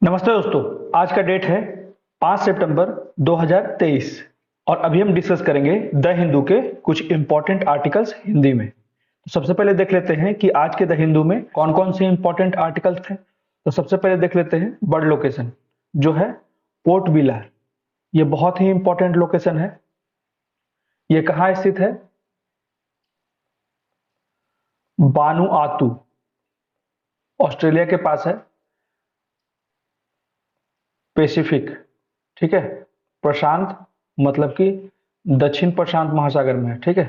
नमस्ते दोस्तों। आज का डेट है 5 सितंबर 2023 और अभी हम डिस्कस करेंगे द हिंदू के कुछ इंपॉर्टेंट आर्टिकल्स हिंदी में। तो सबसे पहले देख लेते हैं कि आज के द हिंदू में कौन कौन से इंपॉर्टेंट आर्टिकल्स थे। तो सबसे पहले देख लेते हैं बर्ड लोकेशन जो है पोर्ट विला। ये बहुत ही इंपॉर्टेंट लोकेशन है। ये कहाँ स्थित है? वानुआतू, ऑस्ट्रेलिया के पास है। पैसिफिक, ठीक है, प्रशांत मतलब कि दक्षिण प्रशांत महासागर में है। ठीक है,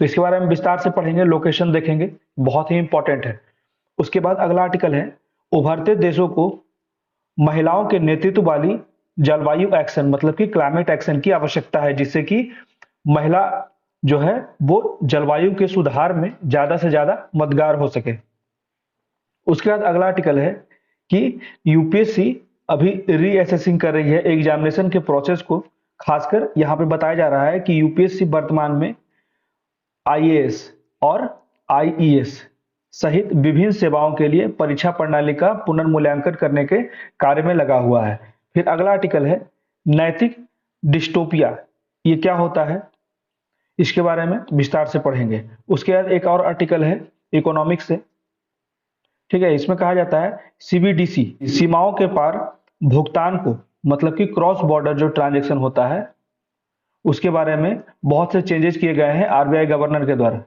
तो इसके बारे में विस्तार से पढ़ेंगे, लोकेशन देखेंगे, बहुत ही इंपॉर्टेंट है। उसके बाद अगला आर्टिकल है उभरते देशों को महिलाओं के नेतृत्व वाली जलवायु एक्शन मतलब कि क्लाइमेट एक्शन की आवश्यकता है, जिससे कि महिला जो है वो जलवायु के सुधार में ज्यादा से ज्यादा मददगार हो सके। उसके बाद अगला आर्टिकल है कि यूपीएससी अभी रीअसेसिंग कर रही है एग्जामिनेशन के प्रोसेस को। खासकर यहाँ पे बताया जा रहा है कि यूपीएससी वर्तमान में आईएएस और आईईएस सहित विभिन्न सेवाओं के लिए परीक्षा प्रणाली का पुनर्मूल्यांकन करने के कार्य में लगा हुआ है। फिर अगला आर्टिकल है नैतिक डिस्टोपिया, ये क्या होता है इसके बारे में विस्तार से पढ़ेंगे। उसके बाद एक और आर्टिकल है इकोनॉमिक्स से, ठीक है, इसमें कहा जाता है सीबीडीसी सीमाओं के पार भुगतान को मतलब कि क्रॉस बॉर्डर जो ट्रांजैक्शन होता है उसके बारे में बहुत से चेंजेस किए गए हैं आरबीआई गवर्नर के द्वारा।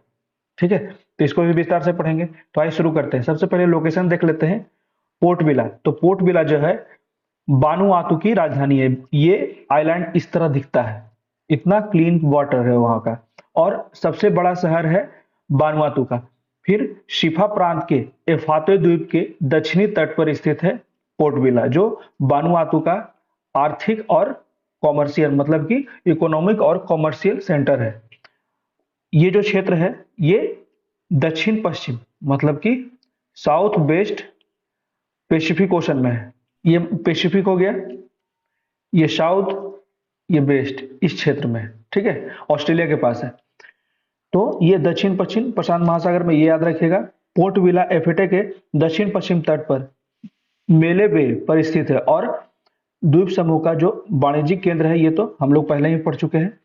ठीक है, तो इसको भी विस्तार से पढ़ेंगे। तो आइए शुरू करते हैं। सबसे पहले लोकेशन देख लेते हैं पोर्ट विला। तो पोर्ट विला जो है वानुआतू की राजधानी है। ये आइलैंड इस तरह दिखता है, इतना क्लीन वाटर है वहां का, और सबसे बड़ा शहर है वानुआतू का। फिर शिफा प्रांत के एफाते द्वीप के दक्षिणी तट पर स्थित है पोर्ट विला, जो वानुआतू का आर्थिक और कॉमर्शियल मतलब कि इकोनॉमिक और कॉमर्शियल सेंटर है। ये जो क्षेत्र है ये दक्षिण पश्चिम मतलब कि साउथ वेस्ट पैसिफिक ओशन में है। ये पैसिफिक हो गया, ये साउथ, ये वेस्ट इस क्षेत्र में है। ठीक है, ऑस्ट्रेलिया के पास है। तो ये दक्षिण पश्चिम प्रशांत महासागर में, ये याद रखिएगा। पोर्ट विला एफेटे के दक्षिण पश्चिम तट पर मेले बे पर स्थित है और द्वीप समूह का जो वाणिज्यिक केंद्र है, ये तो हम लोग पहले ही पढ़ चुके हैं।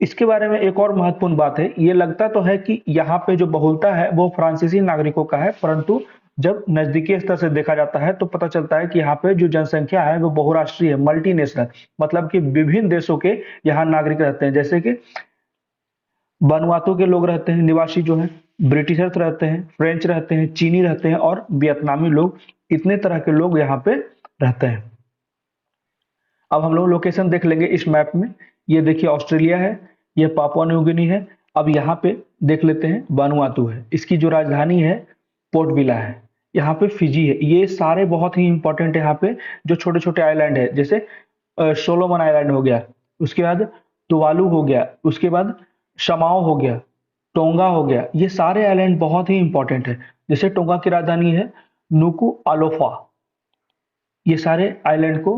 इसके बारे में एक और महत्वपूर्ण बात है, ये लगता तो है कि यहाँ पे जो बहुलता है वो फ्रांसीसी नागरिकों का है, परंतु जब नजदीकी स्तर से देखा जाता है तो पता चलता है कि यहाँ पे जो जनसंख्या है वो बहुराष्ट्रीय है, मल्टीनेशनल, मतलब कि विभिन्न देशों के यहाँ नागरिक रहते हैं। जैसे कि वनुआतू के लोग रहते हैं, निवासी जो है, ब्रिटिशर्स रहते हैं, फ्रेंच रहते हैं, चीनी रहते हैं और वियतनामी लोग, इतने तरह के लोग यहाँ पे रहते हैं। अब हम लोग लोकेशन देख लेंगे इस मैप में। ये देखिए ऑस्ट्रेलिया है, ये पापुआ न्यू गिनी है। अब यहाँ पे देख लेते हैं वानुआतू है, इसकी जो राजधानी है पोर्ट विला है। यहाँ पे फिजी है। ये सारे बहुत ही इंपॉर्टेंट है। यहाँ पे जो छोटे छोटे आइलैंड है, जैसे सोलोमन आइलैंड हो गया, उसके बाद तुवालू हो गया, उसके बाद शमाओ हो गया, टोंगा हो गया, ये सारे आइलैंड बहुत ही इंपॉर्टेंट है। जैसे टोंगा की राजधानी है नुकू आलोफा। ये सारे आइलैंड को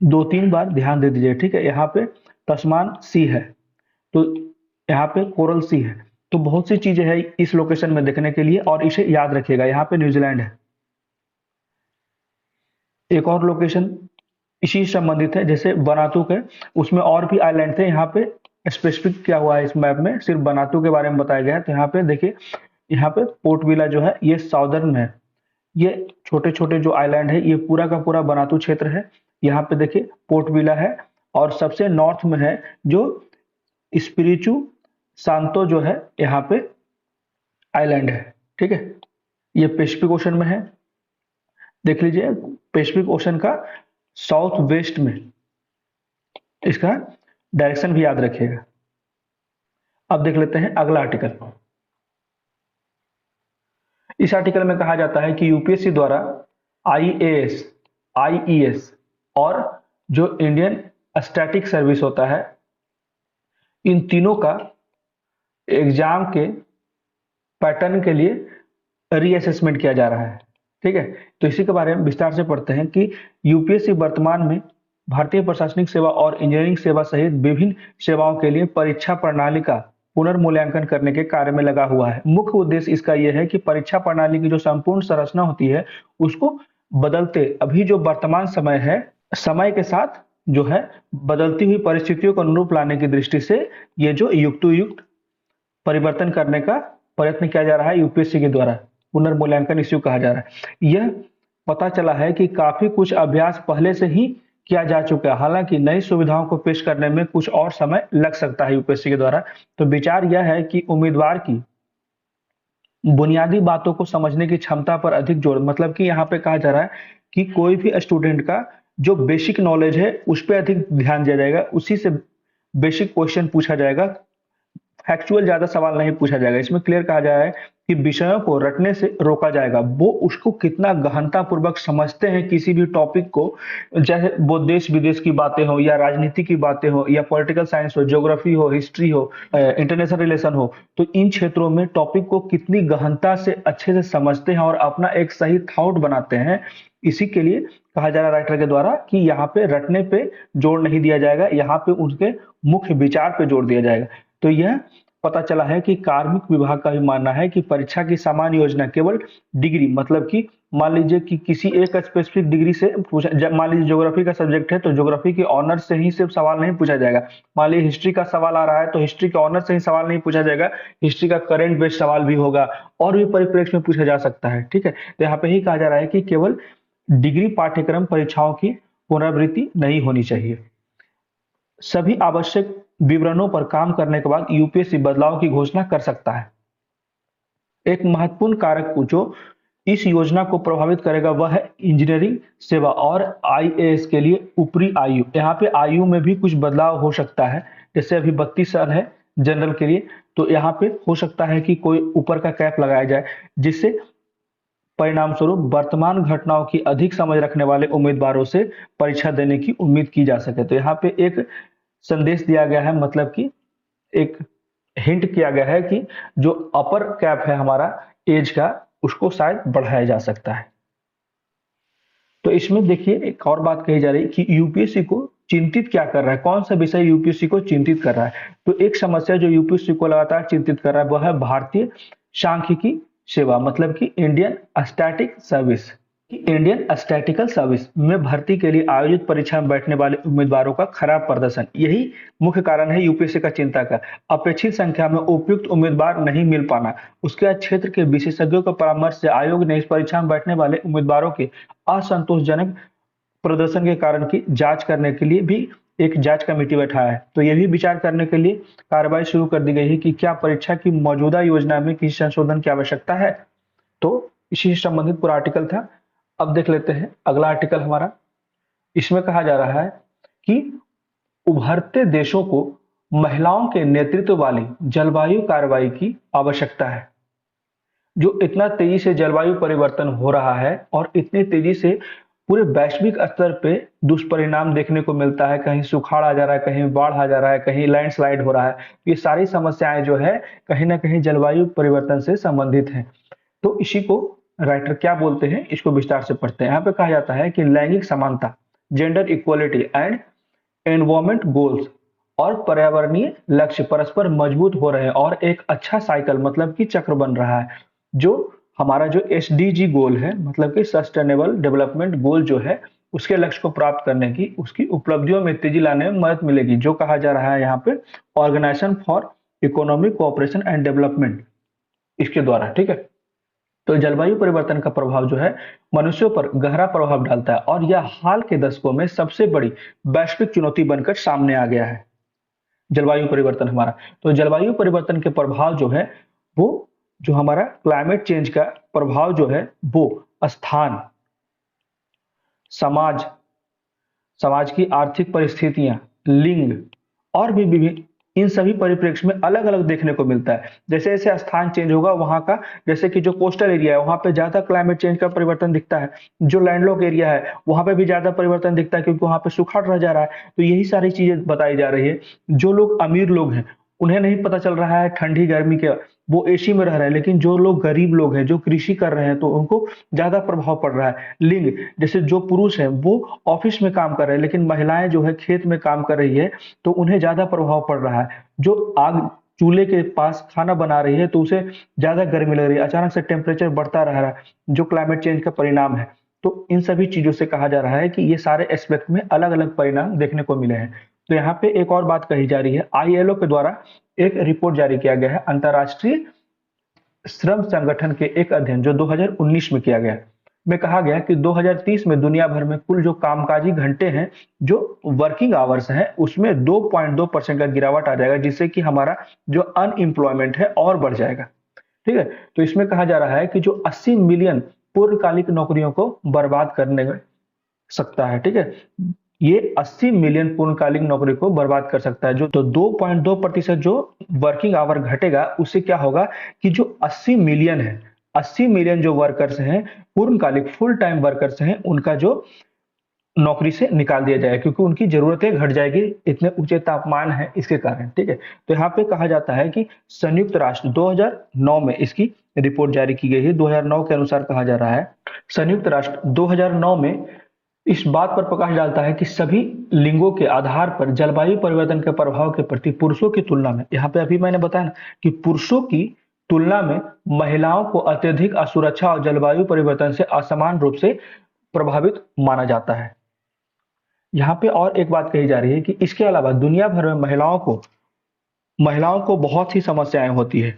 2-3 बार ध्यान दे दीजिए। ठीक है, यहाँ पे तस्मान सी है, तो यहाँ पे कोरल सी है, तो बहुत सी चीजें हैं इस लोकेशन में देखने के लिए, और इसे याद रखिएगा। यहाँ पे न्यूजीलैंड है। एक और लोकेशन इसी से संबंधित है, जैसे बनातू के, उसमें और भी आइलैंड थे। यहाँ पे स्पेसिफिक क्या हुआ है इस मैप में, सिर्फ बनातू के बारे में बताया गया है। तो यहाँ पे देखिए, यहाँ पे पोर्ट विला जो है ये साउदर्न में है। ये छोटे छोटे जो आइलैंड है ये पूरा का पूरा बनातू क्षेत्र है। यहाँ पे देखिए पोर्ट विला है, और सबसे नॉर्थ में है जो स्पिरिचू सांतो जो है, यहाँ पे आइलैंड है। ठीक है, ये पैसिफिक ओशन में है। देख लीजिए पैसिफिक ओशन का साउथ वेस्ट में, इसका डायरेक्शन भी याद रखिएगा। अब देख लेते हैं अगला आर्टिकल। इस आर्टिकल में कहा जाता है कि यूपीएससी द्वारा आईएएस, आईईएस और जो इंडियन स्टैटिक सर्विस होता है, इन तीनों का एग्जाम के पैटर्न के लिए रीअसेसमेंट किया जा रहा है। ठीक है, तो इसी के बारे में विस्तार से पढ़ते हैं कि यूपीएससी वर्तमान में भारतीय प्रशासनिक सेवा और इंजीनियरिंग सेवा सहित विभिन्न सेवाओं के लिए परीक्षा प्रणाली का पुनर्मूल्यांकन करने के कार्य में लगा हुआ है। मुख्य उद्देश्य इसका यह है कि परीक्षा प्रणाली की जो संपूर्ण संरचना होती है उसको बदलते अभी जो वर्तमान समय है, समय के साथ जो है बदलती हुई परिस्थितियों को अनुरूप लाने की दृष्टि से ये जो युक्तोयुक्त परिवर्तन करने का प्रयत्न किया जा रहा है यूपीएससी के द्वारा, पुनर्मूल्यांकन इश्यू कहा जा रहा है। यह पता चला है कि काफी कुछ अभ्यास पहले से ही किया जा चुका है, हालांकि नई सुविधाओं को पेश करने में कुछ और समय लग सकता है यूपीएससी के द्वारा। तो विचार यह है कि उम्मीदवार की बुनियादी बातों को समझने की क्षमता पर अधिक जोर, मतलब कि यहाँ पे कहा जा रहा है कि कोई भी स्टूडेंट का जो बेसिक नॉलेज है उस पर अधिक ध्यान दिया जाएगा, उसी से बेसिक क्वेश्चन पूछा जाएगा, फैक्चुअल ज्यादा सवाल नहीं पूछा जाएगा। इसमें क्लियर कहा गया है कि विषयों को रटने से रोका जाएगा, वो उसको कितना गहनता पूर्वक समझते हैं किसी भी टॉपिक को, चाहे वो देश विदेश की बातें हो या राजनीति की बातें हो या पॉलिटिकल साइंस हो, ज्योग्राफी हो, हिस्ट्री हो, इंटरनेशनल रिलेशन हो, तो इन क्षेत्रों में टॉपिक को कितनी गहनता से अच्छे से समझते हैं और अपना एक सही थॉट बनाते हैं। इसी के लिए कहा जा रहा है राइटर के द्वारा कि यहाँ पे रटने पे जोर नहीं दिया जाएगा, यहाँ पे उनके मुख्य विचार पे जोर दिया जाएगा। तो यह पता चला है कि कार्मिक विभाग का भी मानना है कि परीक्षा की सामान्य योजना केवल डिग्री, मतलब कि मान लीजिए कि किसी एक स्पेसिफिक डिग्री से पूछा, मान लीजिए ज्योग्राफी का सब्जेक्ट है तो ज्योग्राफी के ऑनर से ही सिर्फ सवाल नहीं पूछा जाएगा। मान लीजिए हिस्ट्री का सवाल आ रहा है तो हिस्ट्री के ऑनर से ही सवाल नहीं पूछा जाएगा, हिस्ट्री का करंट बेस्ड सवाल भी होगा और भी परिप्रेक्ष्य में पूछा जा सकता है। ठीक है, तो यहाँ पे ही कहा जा रहा है कि केवल डिग्री पाठ्यक्रम परीक्षाओं की पुनरावृत्ति नहीं होनी चाहिए। सभी आवश्यक विवरणों पर काम करने के बाद यूपीएससी बदलाव की घोषणा कर सकता है। एक महत्वपूर्ण कारक जो इस योजना को प्रभावित करेगा वह है इंजीनियरिंग सेवा और आईएएस के लिए ऊपरी आयु। यहाँ पे आयु में भी कुछ बदलाव हो सकता है, जैसे अभी 32 साल है जनरल के लिए, तो यहाँ पे हो सकता है कि कोई ऊपर का कैप लगाया जाए, जिससे परिणाम स्वरूप वर्तमान घटनाओं की अधिक समझ रखने वाले उम्मीदवारों से परीक्षा देने की उम्मीद की जा सके। तो यहाँ पे एक संदेश दिया गया है, मतलब कि एक हिंट किया गया है कि जो अपर कैप है हमारा एज का, उसको शायद बढ़ाया जा सकता है। तो इसमें देखिए एक और बात कही जा रही है कि यूपीएससी को चिंतित क्या कर रहा है, कौन सा विषय यूपीएससी को चिंतित कर रहा है। तो एक समस्या जो यूपीएससी को लगातार चिंतित कर रहा है वह है भारतीय सांख्यिकी सेवा, मतलब कि Indian static service. Indian statistical service में भर्ती के लिए आयोजित परीक्षा में बैठने वाले उम्मीदवारों का खराब प्रदर्शन, यही मुख्य कारण है यूपीएससी का चिंता का। अपेक्षित संख्या में उपयुक्त उम्मीदवार नहीं मिल पाना, उसके बाद क्षेत्र के विशेषज्ञों के परामर्श से आयोग ने इस परीक्षा में बैठने वाले उम्मीदवारों के असंतोषजनक प्रदर्शन के कारण की जांच करने के लिए भी एक जांच कमेटी बैठाया है। तो यह भी विचार करने के लिए कार्रवाई शुरू कर दी गई है कि क्या परीक्षा की मौजूदा योजना में किसी संशोधन की आवश्यकता है। तो इसी से संबंधित पूरा आर्टिकल था। अब देख लेते हैं अगला आर्टिकल हमारा। इसमें कहा जा रहा है कि उभरते देशों को महिलाओं के नेतृत्व वाली जलवायु कार्रवाई की आवश्यकता है। जो इतना तेजी से जलवायु परिवर्तन हो रहा है और इतनी तेजी से पूरे वैश्विक स्तर पे दुष्परिणाम देखने को मिलता है, कहीं सुखाड़ आ जा रहा है, कहीं बाढ़ आ जा रहा है, कहीं लैंडस्लाइड हो रहा है, ये सारी समस्याएं जो है कहीं ना कहीं जलवायु परिवर्तन से संबंधित हैं। तो इसी को राइटर क्या बोलते हैं, इसको विस्तार से पढ़ते हैं। यहाँ पे कहा जाता है कि लैंगिक समानता, gender equality and environment goals और पर्यावरणीय लक्ष्य परस्पर मजबूत हो रहे हैं और एक अच्छा साइकिल, मतलब कि चक्र बन रहा है। जो हमारा जो एसडीजी गोल है, मतलब कि सस्टेनेबल डेवलपमेंट गोल जो है, उसके लक्ष्य को प्राप्त करने की, उसकी उपलब्धियों में तेजी लाने में मदद मिलेगी, जो कहा जा रहा है यहाँ पे organisation for economic cooperation and development, इसके द्वारा। ठीक है, तो जलवायु परिवर्तन का प्रभाव जो है मनुष्यों पर गहरा प्रभाव डालता है और यह हाल के दशकों में सबसे बड़ी वैश्विक चुनौती बनकर सामने आ गया है जलवायु परिवर्तन हमारा। तो जलवायु परिवर्तन के प्रभाव जो है वो, जो हमारा क्लाइमेट चेंज का प्रभाव जो है वो स्थान, समाज, समाज की आर्थिक परिस्थितियां, लिंग और भी विभिन्न, इन सभी परिप्रेक्ष्य में अलग अलग देखने को मिलता है। जैसे जैसे स्थान चेंज होगा वहां का, जैसे कि जो कोस्टल एरिया है वहां पे ज्यादा क्लाइमेट चेंज का परिवर्तन दिखता है, जो लैंडलॉक एरिया है वहां पे भी ज्यादा परिवर्तन दिखता है क्योंकि वहां पे सुखाड़ रह जा रहा है। तो यही सारी चीजें बताई जा रही है। जो लोग अमीर लोग हैं उन्हें नहीं पता चल रहा है ठंडी गर्मी के, वो एसी में रह रहे हैं, लेकिन जो लोग गरीब लोग हैं जो कृषि कर रहे हैं तो उनको ज्यादा प्रभाव पड़ रहा है। लिंग, जैसे जो पुरुष है वो ऑफिस में काम कर रहे हैं लेकिन महिलाएं जो है खेत में काम कर रही है तो उन्हें ज्यादा प्रभाव पड़ रहा है। जो आग चूल्हे के पास खाना बना रही है तो उसे ज्यादा गर्मी लग रही है, अचानक से टेम्परेचर बढ़ता रह रहा है, जो क्लाइमेट चेंज का परिणाम है। तो इन सभी चीजों से कहा जा रहा है कि ये सारे एस्पेक्ट में अलग अलग परिणाम देखने को मिले हैं। तो यहाँ पे एक और बात कही जा रही है, आईएलओ के द्वारा एक रिपोर्ट जारी किया गया है, अंतर्राष्ट्रीय श्रम संगठन के एक अध्ययन जो 2019 में किया गया, में कहा गया कि 2030 में दुनिया भर में कुल जो कामकाजी घंटे हैं, जो वर्किंग आवर्स हैं, उसमें 2.2% का गिरावट आ जाएगा, जिससे कि हमारा जो अनएम्प्लॉयमेंट है और बढ़ जाएगा। ठीक है, तो इसमें कहा जा रहा है कि जो 80 मिलियन पूर्णकालिक नौकरियों को बर्बाद करने में सकता है। ठीक है, ये 80 मिलियन पूर्णकालिक नौकरी को बर्बाद कर सकता है। जो तो 2.2% जो वर्किंग आवर घटेगा, उससे क्या होगा कि जो 80 मिलियन है, 80 मिलियन जो वर्कर्स हैं, पूर्णकालिक फुल टाइम वर्कर्स हैं, उनका जो नौकरी से निकाल दिया जाएगा, क्योंकि उनकी जरूरतें घट जाएगी, इतने ऊंचे तापमान है इसके कारण। ठीक है, तो यहाँ पे कहा जाता है कि संयुक्त राष्ट्र 2009 में इसकी रिपोर्ट जारी की गई है। 2009 के अनुसार कहा जा रहा है, संयुक्त राष्ट्र 2009 में इस बात पर प्रकाश डालता है कि सभी लिंगों के आधार पर जलवायु परिवर्तन के प्रभाव के प्रति पुरुषों की तुलना में, यहाँ पे अभी मैंने बताया ना कि पुरुषों की तुलना में महिलाओं को अत्यधिक असुरक्षा और जलवायु परिवर्तन से असमान रूप से प्रभावित माना जाता है। यहाँ पे और एक बात कही जा रही है कि इसके अलावा दुनिया भर में महिलाओं को बहुत सी समस्याएं होती है।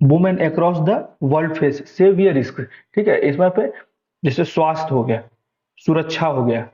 Women across the world face severe risk. ठीक है, इसमें पे जैसे स्वास्थ्य हो गया, सुरक्षा हो गया,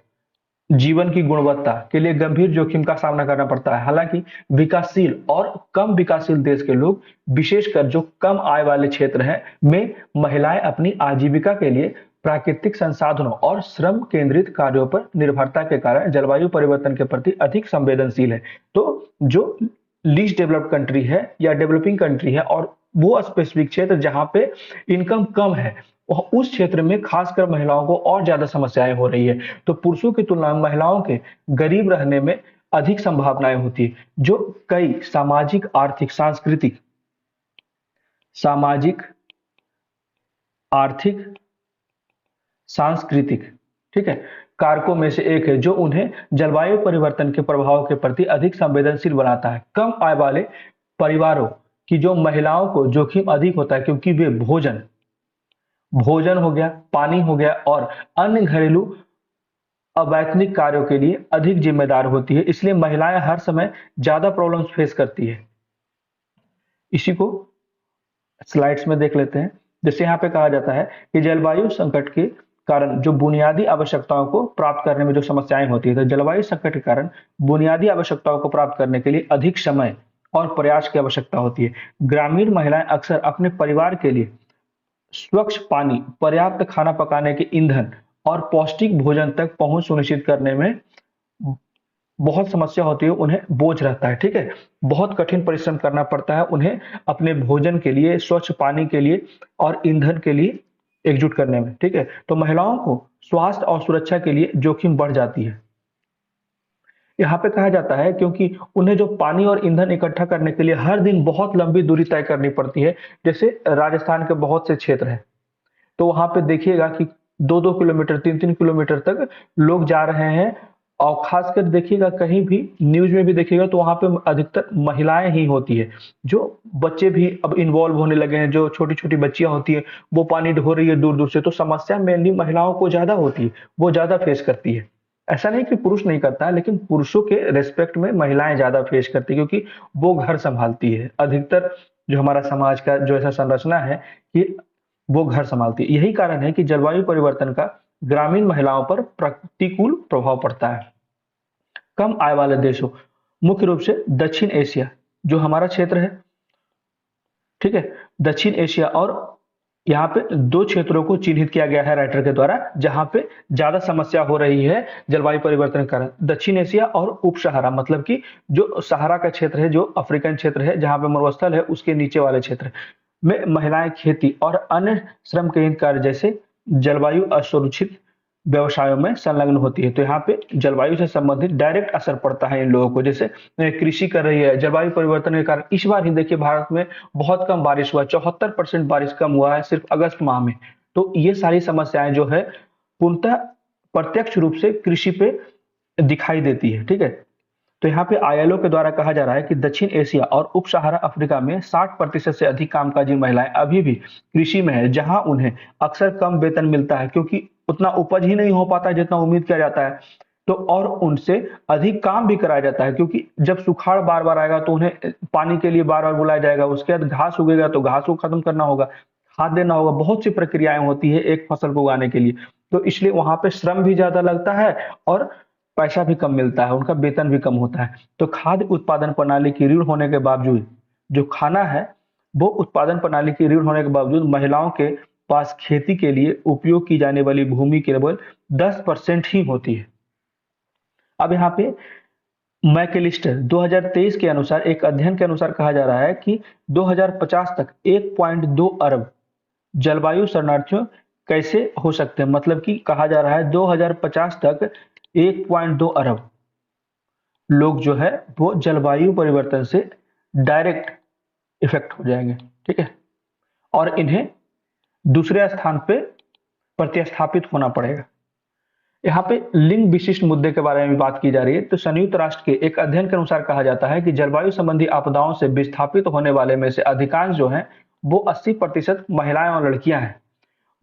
जीवन की गुणवत्ता के लिए गंभीर जोखिम का सामना करना पड़ता है। हालांकि विकासशील और कम विकासशील देश के लोग, विशेषकर जो कम आय वाले क्षेत्र हैं, में महिलाएं अपनी आजीविका के लिए प्राकृतिक संसाधनों और श्रम केंद्रित कार्यों पर निर्भरता के कारण जलवायु परिवर्तन के प्रति अधिक संवेदनशील है। तो जो लीस्ट डेवलप्ड कंट्री है या डेवलपिंग कंट्री है, और वो स्पेसिफिक क्षेत्र जहां पे इनकम कम है, उस क्षेत्र में खासकर महिलाओं को और ज्यादा समस्याएं हो रही है। तो पुरुषों की तुलना में महिलाओं के गरीब रहने में अधिक संभावनाएं होती है, जो कई सामाजिक, आर्थिक, सांस्कृतिक, ठीक है, कारकों में से एक है, जो उन्हें जलवायु परिवर्तन के प्रभाव के प्रति अधिक संवेदनशील बनाता है। कम आय वाले परिवारों की जो महिलाओं को जोखिम अधिक होता है, क्योंकि वे भोजन हो गया, पानी हो गया और अन्य घरेलू अवैतनिक कार्यों के लिए अधिक जिम्मेदार होती है। इसलिए महिलाएं हर समय ज्यादा प्रॉब्लम्स फेस करती है। इसी को स्लाइड्स में देख लेते हैं। जैसे यहाँ पे कहा जाता है कि जलवायु संकट के कारण जो बुनियादी आवश्यकताओं को प्राप्त करने में जो समस्याएं होती है, तो जलवायु संकट के कारण बुनियादी आवश्यकताओं को प्राप्त करने के लिए अधिक समय और प्रयास की आवश्यकता होती है। ग्रामीण महिलाएं अक्सर अपने परिवार के लिए स्वच्छ पानी, पर्याप्त खाना पकाने के ईंधन और पौष्टिक भोजन तक पहुंच सुनिश्चित करने में बहुत समस्या होती है, उन्हें बोझ रहता है। ठीक है, बहुत कठिन परिश्रम करना पड़ता है उन्हें अपने भोजन के लिए, स्वच्छ पानी के लिए और ईंधन के लिए एकजुट करने में। ठीक है, तो महिलाओं को स्वास्थ्य और सुरक्षा के लिए जोखिम बढ़ जाती है। यहाँ पे कहा जाता है क्योंकि उन्हें जो पानी और ईंधन इकट्ठा करने के लिए हर दिन बहुत लंबी दूरी तय करनी पड़ती है। जैसे राजस्थान के बहुत से क्षेत्र हैं, तो वहां पे देखिएगा कि 2-2 किलोमीटर, 3-3 किलोमीटर तक लोग जा रहे हैं। और खासकर देखिएगा, कहीं भी न्यूज में भी देखिएगा तो वहां पे अधिकतर महिलाएं ही होती है। जो बच्चे भी अब इन्वॉल्व होने लगे हैं, जो छोटी छोटी बच्चियां होती है, वो पानी ढो रही है दूर दूर से, तो समस्या मेनली महिलाओं को ज्यादा होती है, वो ज्यादा फेस करती है। ऐसा नहीं कि पुरुष नहीं करता है, लेकिन पुरुषों के रेस्पेक्ट में महिलाएं ज्यादा फेस करती है, क्योंकि वो घर संभालती है। अधिकतर जो हमारा समाज का जो ऐसा संरचना है कि वो घर संभालती है। यही कारण है कि जलवायु परिवर्तन का ग्रामीण महिलाओं पर प्रतिकूल प्रभाव पड़ता है। कम आय वाले देशों, मुख्य रूप से दक्षिण एशिया जो हमारा क्षेत्र है, ठीक है, दक्षिण एशिया, और यहाँ पे 2 क्षेत्रों को चिन्हित किया गया है राइटर के द्वारा, जहां पे ज्यादा समस्या हो रही है जलवायु परिवर्तन के कारण। दक्षिण एशिया और उप सहारा, मतलब कि जो सहारा का क्षेत्र है, जो अफ्रीकन क्षेत्र है, जहां पे मरुस्थल है, उसके नीचे वाले क्षेत्र में महिलाएं खेती और अन्य श्रम केंद्रित कार्य जैसे जलवायु असुरक्षित व्यवसायों में संलग्न होती है। तो यहाँ पे जलवायु से संबंधित डायरेक्ट असर पड़ता है इन लोगों को। जैसे कृषि कर रही है, जलवायु परिवर्तन के कारण इस बार ही देखिए भारत में बहुत कम बारिश हुआ, 74% बारिश कम हुआ है सिर्फ अगस्त माह में। तो ये सारी समस्याएं जो है पूर्णतः प्रत्यक्ष रूप से कृषि पे दिखाई देती है। ठीक है, तो यहाँ पे आईएलओ के द्वारा कहा जा रहा है कि दक्षिण एशिया और उप सहारा अफ्रीका में 60% से अधिक कामकाजी महिलाएं अभी भी कृषि में है, जहां उन्हें अक्सर कम वेतन मिलता है क्योंकि उतना उपज ही नहीं हो पाता है जितना उम्मीद किया जाता है। तो और उनसे अधिक काम भी कराया जाता है क्योंकि जब सुखाड़ बार बार आएगा तो उन्हें पानी के लिए बार बार बुलाया जाएगा, उसके बाद घास उगेगा तो घास को खत्म करना होगा, खाद देना होगा, बहुत सी प्रक्रियाएं होती है एक फसल को उगाने के लिए। तो इसलिए वहां पे श्रम भी ज्यादा लगता है और पैसा भी कम मिलता है, उनका वेतन भी कम होता है। तो खाद्य उत्पादन प्रणाली की रीढ़ होने के बावजूद जो खाना है वो उत्पादन प्रणाली की रीढ़ होने के बावजूद महिलाओं के पास खेती के लिए उपयोग की जाने वाली भूमि केवल 10% ही होती है। अब यहाँ पे मैकेलिस्टर 2023 के अनुसार एक अध्ययन के अनुसार कहा जा रहा है कि 2050 तक 1.2 अरब जलवायु शरणार्थियों कैसे हो सकते हैं, मतलब कि कहा जा रहा है 2050 तक 1.2 अरब लोग जो है वो जलवायु परिवर्तन से डायरेक्ट इफेक्ट हो जाएंगे, ठीक है, और इन्हें दूसरे स्थान पे प्रतिस्थापित होना पड़ेगा। यहाँ पे लिंग विशिष्ट मुद्दे के बारे में भी बात की जा रही है। तो संयुक्त राष्ट्र के एक अध्ययन के अनुसार कहा जाता है कि जलवायु संबंधी आपदाओं से विस्थापित होने वाले में से अधिकांश जो हैं वो 80% महिलाएं और लड़कियां हैं।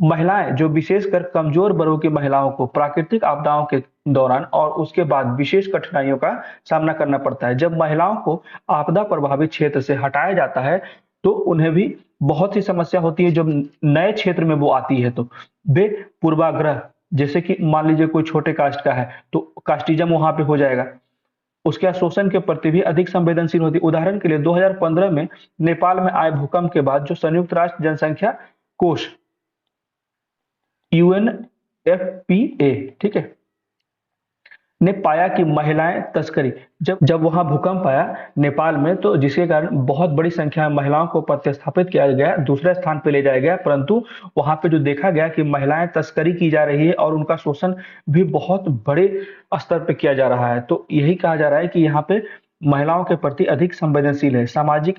महिलाएं जो विशेषकर कमजोर वर्गों की महिलाओं को प्राकृतिक आपदाओं के दौरान और उसके बाद विशेष कठिनाइयों का सामना करना पड़ता है। जब महिलाओं को आपदा प्रभावित क्षेत्र से हटाया जाता है तो उन्हें भी बहुत सी समस्या होती है। जब नए क्षेत्र में वो आती है तो वे पूर्वाग्रह, जैसे कि मान लीजिए कोई छोटे कास्ट का है तो कास्टिज्म वहां पे हो जाएगा, उसके शोषण के प्रति भी अधिक संवेदनशील होती है। उदाहरण के लिए 2015 में नेपाल में आए भूकंप के बाद जो संयुक्त राष्ट्र जनसंख्या कोष यूएनएफपीए, ठीक है, ने पाया कि महिलाएं तस्करी, जब जब वहां भूकंप आया नेपाल में तो जिसके कारण बहुत बड़ी संख्या में महिलाओं को प्रतिस्थापित किया गया, दूसरे स्थान पे ले जाया गया, परंतु वहां पे जो देखा गया कि महिलाएं तस्करी की जा रही है और उनका शोषण भी बहुत बड़े स्तर पे किया जा रहा है। तो यही कहा जा रहा है कि यहाँ पे महिलाओं के प्रति अधिक संवेदनशील है, सामाजिक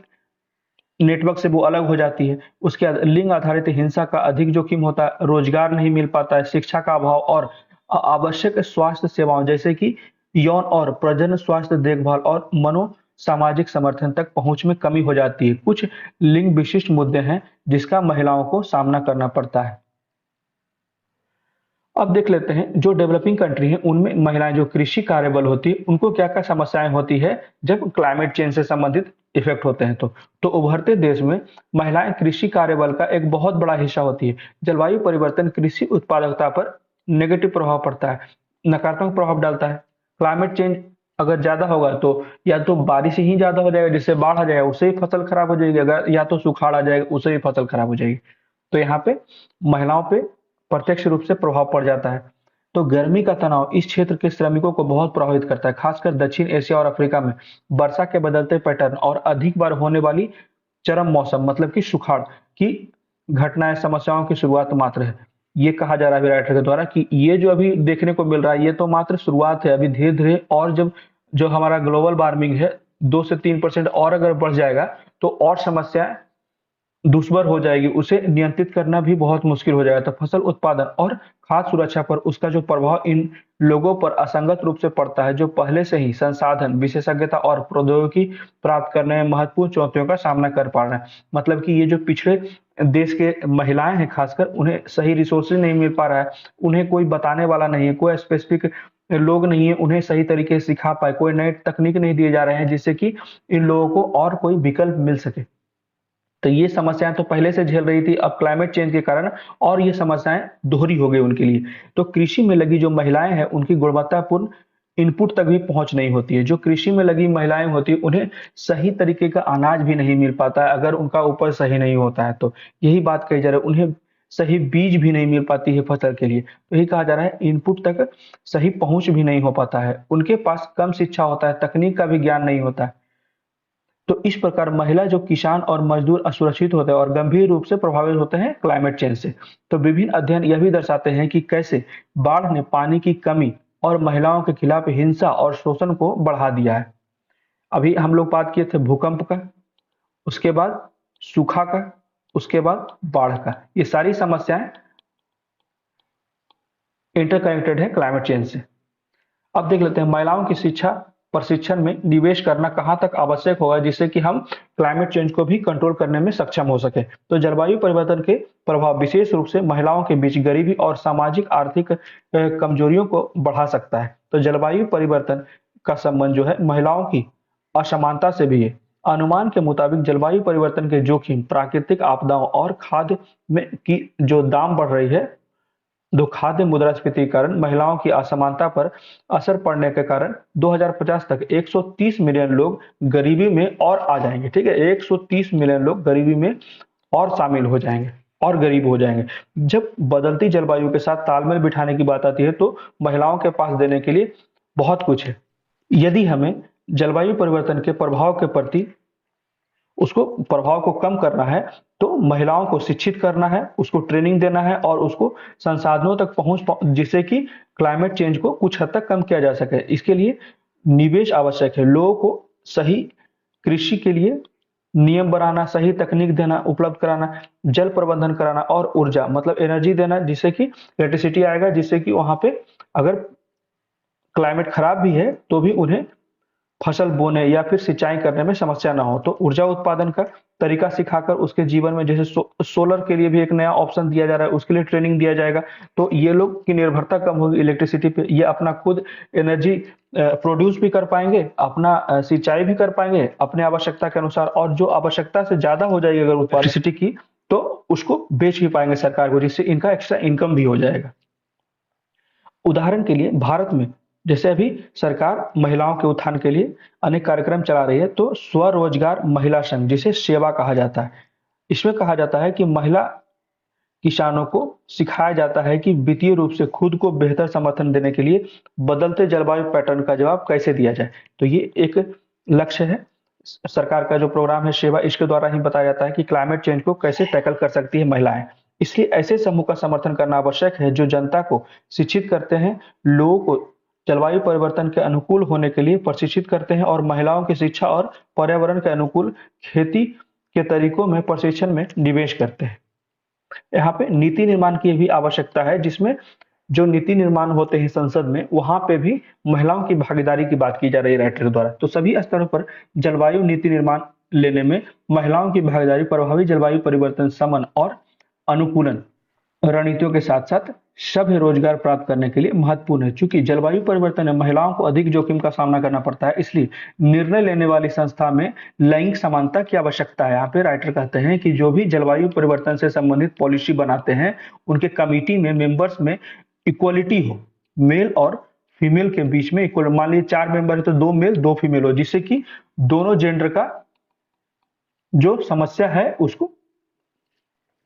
नेटवर्क से वो अलग हो जाती है। उसके बाद लिंग आधारित हिंसा का अधिक जोखिम होता है, रोजगार नहीं मिल पाता है, शिक्षा का अभाव और आवश्यक स्वास्थ्य सेवाओं जैसे कि यौन और प्रजनन स्वास्थ्य देखभाल और मनो सामाजिक समर्थन तक पहुंच में कमी हो जाती है। कुछ लिंग विशिष्ट मुद्दे हैं जिसका महिलाओं को सामना करना पड़ता है। अब देख लेते हैं जो डेवलपिंग कंट्री है उनमें महिलाएं जो कृषि कार्यबल होती है उनको क्या क्या समस्याएं होती है जब क्लाइमेट चेंज से संबंधित इफेक्ट होते हैं। तो उभरते देश में महिलाएं कृषि कार्यबल का एक बहुत बड़ा हिस्सा होती है। जलवायु परिवर्तन कृषि उत्पादकता पर नेगेटिव प्रभाव पड़ता है, नकारात्मक प्रभाव डालता है। क्लाइमेट चेंज अगर ज्यादा होगा तो या तो बारिश ही ज्यादा हो जाएगा जिससे बाढ़ आ जाएगा, उससे ही फसल खराब हो जाएगी, अगर या तो सुखाड़ आ जाएगा उससे ही फसल खराब हो जाएगी। तो यहाँ पे महिलाओं पे प्रत्यक्ष रूप से प्रभाव पड़ जाता है। तो गर्मी का तनाव इस क्षेत्र के श्रमिकों को बहुत प्रभावित करता है, खासकर दक्षिण एशिया और अफ्रीका में वर्षा के बदलते पैटर्न और अधिक बार होने वाली चरम मौसम मतलब कि सुखाड़ की घटनाएं समस्याओं की शुरुआत मात्र है। ये कहा जा रहा है राइटर के द्वारा कि ये जो अभी देखने को मिल रहा है ये तो मात्र शुरुआत है, अभी धीरे धीरे और जब जो हमारा ग्लोबल वार्मिंग है 2 से 3% और अगर बढ़ जाएगा तो और समस्याएं दुश्वार हो जाएगी, उसे नियंत्रित करना भी बहुत मुश्किल हो जाएगा। तो फसल उत्पादन और खाद्य सुरक्षा पर उसका जो प्रभाव इन लोगों पर असंगत रूप से पड़ता है जो पहले से ही संसाधन विशेषज्ञता और प्रौद्योगिकी प्राप्त करने में महत्वपूर्ण चुनौतियों का सामना कर पा रहे हैं। मतलब कि ये जो पिछड़े देश के महिलाएं हैं खासकर उन्हें सही रिसोर्सेज नहीं मिल पा रहा है, उन्हें कोई बताने वाला नहीं है, कोई स्पेसिफिक लोग नहीं है उन्हें सही तरीके से सिखा पाए, कोई नए तकनीक नहीं दिए जा रहे हैं जिससे कि इन लोगों को और कोई विकल्प मिल सके। तो ये समस्याएं तो पहले से झेल रही थी, अब क्लाइमेट चेंज के कारण और ये समस्याएं दोहरी हो गई उनके लिए। तो कृषि में लगी जो महिलाएं हैं उनकी गुणवत्तापूर्ण इनपुट तक भी पहुंच नहीं होती है। जो कृषि में लगी महिलाएं होती है उन्हें सही तरीके का अनाज भी नहीं मिल पाता है अगर उनका उपज सही नहीं होता है। तो यही बात कही जा रही है, उन्हें सही बीज भी नहीं मिल पाती है फसल के लिए। तो यही कहा जा रहा है इनपुट तक सही पहुंच भी नहीं हो पाता है, उनके पास कम शिक्षा होता है, तकनीक का भी ज्ञान नहीं होता है। तो इस प्रकार महिला जो किसान और मजदूर असुरक्षित होते हैं और गंभीर रूप से प्रभावित होते हैं क्लाइमेट चेंज से। तो विभिन्न अध्ययन यह भी दर्शाते हैं कि कैसे बाढ़ ने पानी की कमी और महिलाओं के खिलाफ हिंसा और शोषण को बढ़ा दिया है। अभी हम लोग बात किए थे भूकंप का, उसके बाद सूखा का, उसके बाद बाढ़ का। ये सारी समस्याएं इंटरकनेक्टेड है क्लाइमेट चेंज से। अब देख लेते हैं महिलाओं की शिक्षा प्रशिक्षण में निवेश करना कहाँ तक आवश्यक होगा जिससे कि हम क्लाइमेट चेंज को भी कंट्रोल करने में सक्षम हो सके। तो जलवायु परिवर्तन के प्रभाव विशेष रूप से महिलाओं के बीच गरीबी और सामाजिक आर्थिक कमजोरियों को बढ़ा सकता है। तो जलवायु परिवर्तन का संबंध जो है महिलाओं की असमानता से भी है। अनुमान के मुताबिक जलवायु परिवर्तन के जोखिम, प्राकृतिक आपदाओं और खाद्य में की जो दाम बढ़ रही है, दो खाद्य मुद्रास्फीति के कारण महिलाओं की असमानता पर असर पड़ने के कारण 2050 तक 130 मिलियन लोग गरीबी में और आ जाएंगे। ठीक है, 130 मिलियन लोग गरीबी में और शामिल हो जाएंगे और गरीब हो जाएंगे। जब बदलती जलवायु के साथ तालमेल बिठाने की बात आती है तो महिलाओं के पास देने के लिए बहुत कुछ है। यदि हमें जलवायु परिवर्तन के प्रभाव के प्रति उसको प्रभाव को कम करना है तो महिलाओं को शिक्षित करना है, उसको ट्रेनिंग देना है और उसको संसाधनों तक पहुंच जिससे कि क्लाइमेट चेंज को कुछ हद तक कम किया जा सके। इसके लिए निवेश आवश्यक है। लोगों को सही कृषि के लिए नियम बनाना, सही तकनीक देना, उपलब्ध कराना, जल प्रबंधन कराना और ऊर्जा मतलब एनर्जी देना जिससे कि इलेक्ट्रिसिटी आएगा, जिससे कि वहां पे अगर क्लाइमेट खराब भी है तो भी उन्हें फसल बोने या फिर सिंचाई करने में समस्या ना हो। तो ऊर्जा उत्पादन का तरीका सिखाकर उसके जीवन में जैसे सोलर के लिए भी एक नया ऑप्शन दिया जा रहा है, उसके लिए ट्रेनिंग दिया जाएगा। तो ये लोग की निर्भरता कम होगी इलेक्ट्रिसिटी पे, ये अपना खुद एनर्जी प्रोड्यूस भी कर पाएंगे, अपना सिंचाई भी कर पाएंगे अपने आवश्यकता के अनुसार, और जो आवश्यकता से ज्यादा हो जाएगी अगर इलेक्ट्रिसिटी की तो उसको बेच भी पाएंगे सरकार को, जिससे इनका एक्स्ट्रा इनकम भी हो जाएगा। उदाहरण के लिए भारत में जैसे अभी सरकार महिलाओं के उत्थान के लिए अनेक कार्यक्रम चला रही है, तो स्वरोजगार महिला संघ जिसे सेवा कहा जाता है, इसमें कहा जाता है कि महिला किसानों को सिखाया जाता है कि वित्तीय रूप से खुद को बेहतर समर्थन देने के लिए बदलते जलवायु पैटर्न का जवाब कैसे दिया जाए। तो ये एक लक्ष्य है सरकार का जो प्रोग्राम है सेवा, इसके द्वारा ही बताया जाता है कि क्लाइमेट चेंज को कैसे टैकल कर सकती है महिलाएं। इसलिए ऐसे समूह का समर्थन करना आवश्यक है जो जनता को शिक्षित करते हैं, लोगों को जलवायु परिवर्तन के अनुकूल होने के लिए प्रशिक्षित करते हैं और महिलाओं की शिक्षा और पर्यावरण के अनुकूल खेती के तरीकों में प्रशिक्षण में निवेश करते हैं। यहाँ पे नीति निर्माण की भी आवश्यकता है, जिसमें जो नीति निर्माण होते हैं संसद में वहां पे भी महिलाओं की भागीदारी की बात की जा रही है राइटर द्वारा। तो सभी स्तरों पर जलवायु नीति निर्माण लेने में महिलाओं की भागीदारी प्रभावी जलवायु परिवर्तन शमन और अनुकूलन रणनीतियों के साथ साथ सभ्य रोजगार प्राप्त करने के लिए महत्वपूर्ण है। चूंकि जलवायु परिवर्तन में महिलाओं को अधिक जोखिम का सामना करना पड़ता है, इसलिए निर्णय लेने वाली संस्था में लैंगिक समानता की आवश्यकता है। यहाँ पे राइटर कहते हैं कि जो भी जलवायु परिवर्तन से संबंधित पॉलिसी बनाते हैं उनके कमिटी में मेंबर्स में इक्वलिटी हो, मेल और फीमेल के बीच में इक्वल। मान लीजिए 4 मेंबर है तो 2 मेल 2 फीमेल हो, जिससे कि दोनों जेंडर का जो समस्या है उसको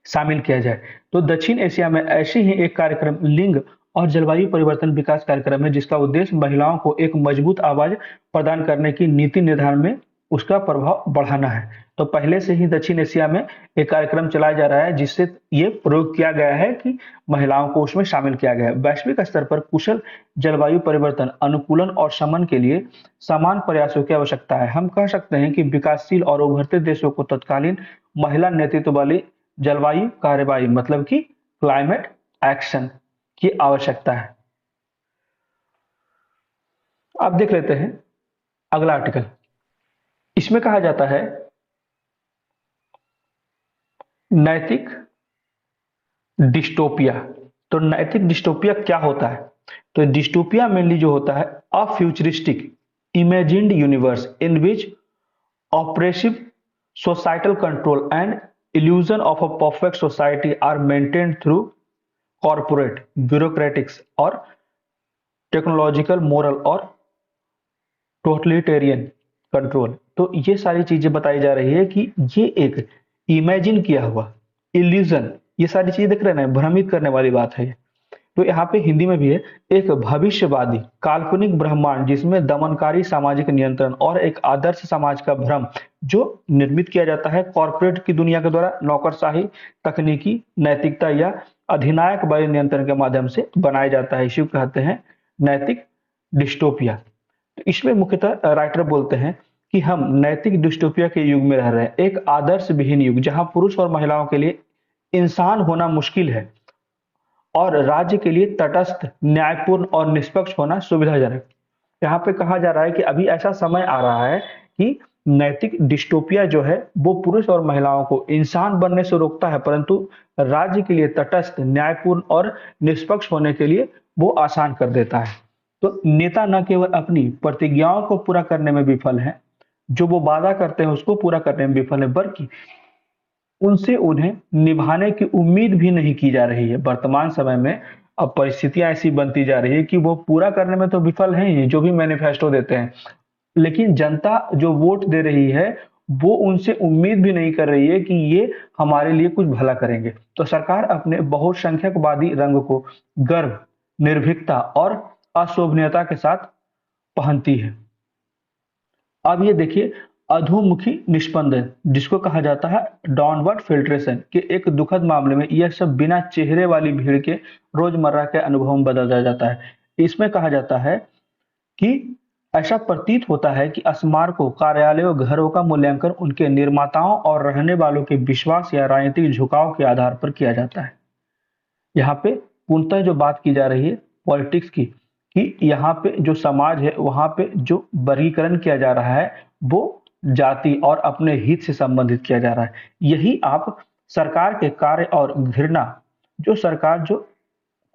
शामिल किया जाए। तो दक्षिण एशिया में ऐसी ही एक कार्यक्रम लिंग और जलवायु परिवर्तन विकास कार्यक्रम है, जिसका उद्देश्य महिलाओं को एक मजबूत आवाज प्रदान करने की नीति निर्धारण में उसका प्रभाव बढ़ाना है। तो पहले से ही दक्षिण एशिया में एक कार्यक्रम चलाया जा रहा है जिससे ये प्रयोग किया गया है कि महिलाओं को उसमें शामिल किया गया है। वैश्विक स्तर पर कुशल जलवायु परिवर्तन अनुकूलन और शमन के लिए समान प्रयासों की आवश्यकता है। हम कह सकते हैं कि विकासशील और उभरते देशों को तत्कालीन महिला नेतृत्व वाली जलवायु कार्यवाही मतलब कि क्लाइमेट एक्शन की आवश्यकता है। अब देख लेते हैं अगला आर्टिकल। इसमें कहा जाता है नैतिक डिस्टोपिया। तो नैतिक डिस्टोपिया क्या होता है? तो डिस्टोपिया मेनली जो होता है a futuristic imagined universe in which oppressive societal control and illusion of a perfect society are maintained through corporate bureaucratics और टेक्नोलॉजिकल मोरल और टोटलिटेरियन कंट्रोल। तो ये सारी चीजें बताई जा रही है कि ये एक इमेजिन किया हुआ इल्यूजन, ये सारी चीजें देख रहे हैं ना, भ्रमित करने वाली बात है। तो यहाँ पे हिंदी में भी है एक भविष्यवादी काल्पनिक ब्रह्मांड जिसमें दमनकारी सामाजिक नियंत्रण और एक आदर्श समाज का भ्रम जो निर्मित किया जाता है कॉर्पोरेट की दुनिया के द्वारा नौकरशाही तकनीकी नैतिकता या अधिनायक वायु नियंत्रण के माध्यम से बनाया जाता है। इसी को कहते हैं नैतिक डिस्टोपिया। तो इसमें मुख्यतः राइटर बोलते हैं कि हम नैतिक डिस्टोपिया के युग में रह रहे हैं, एक आदर्श विहीन युग जहां पुरुष और महिलाओं के लिए इंसान होना मुश्किल है और राज्य के लिए तटस्थ न्यायपूर्ण और निष्पक्ष होना सुविधाजनक। यहाँ पे कहा जा रहा है कि अभी ऐसा समय आ रहा है कि नैतिक डिस्टोपिया जो है वो पुरुष और महिलाओं को इंसान बनने से रोकता है, परंतु राज्य के लिए तटस्थ, न्यायपूर्ण और निष्पक्ष होने के लिए वो आसान कर देता है। तो नेता न केवल अपनी प्रतिज्ञाओं को पूरा करने में विफल हैं, जो वो वादा करते हैं उसको पूरा करने में विफल है, बल्कि उनसे उन्हें निभाने की उम्मीद भी नहीं की जा रही है। वर्तमान समय में अब परिस्थितियां ऐसी बनती जा रही है कि वो पूरा करने में तो विफल हैं ही, जो भी मैनिफेस्टो देते हैं, लेकिन जनता जो वोट दे रही है वो उनसे उम्मीद भी नहीं कर रही है कि ये हमारे लिए कुछ भला करेंगे। तो सरकार अपने बहुसंख्यकवादी रंग को गर्व, निर्भीकता और अशोभनीयता के साथ पहनती है। अब ये देखिए, अधोमुखी निष्पंदन जिसको कहा जाता है डाउनवर्ड फिल्ट्रेशन के एक दुखद मामले में यह सब बिना चेहरे वाली भीड़ के रोजमर्रा के अनुभव में बदल जाता है। इसमें कहा जाता है कि ऐसा प्रतीत होता है कि स्मारकों, कार्यालयों, घरों का मूल्यांकन उनके निर्माताओं और रहने वालों के विश्वास या राजनीतिक झुकाव के आधार पर किया जाता है। यहाँ पे पूर्णतः जो बात की जा रही है पॉलिटिक्स की, कि यहाँ पे जो समाज है वहां पे जो वर्गीकरण किया जा रहा है वो जाति और अपने हित से संबंधित किया जा रहा है। यही आप सरकार के कार्य और घृणा, जो सरकार जो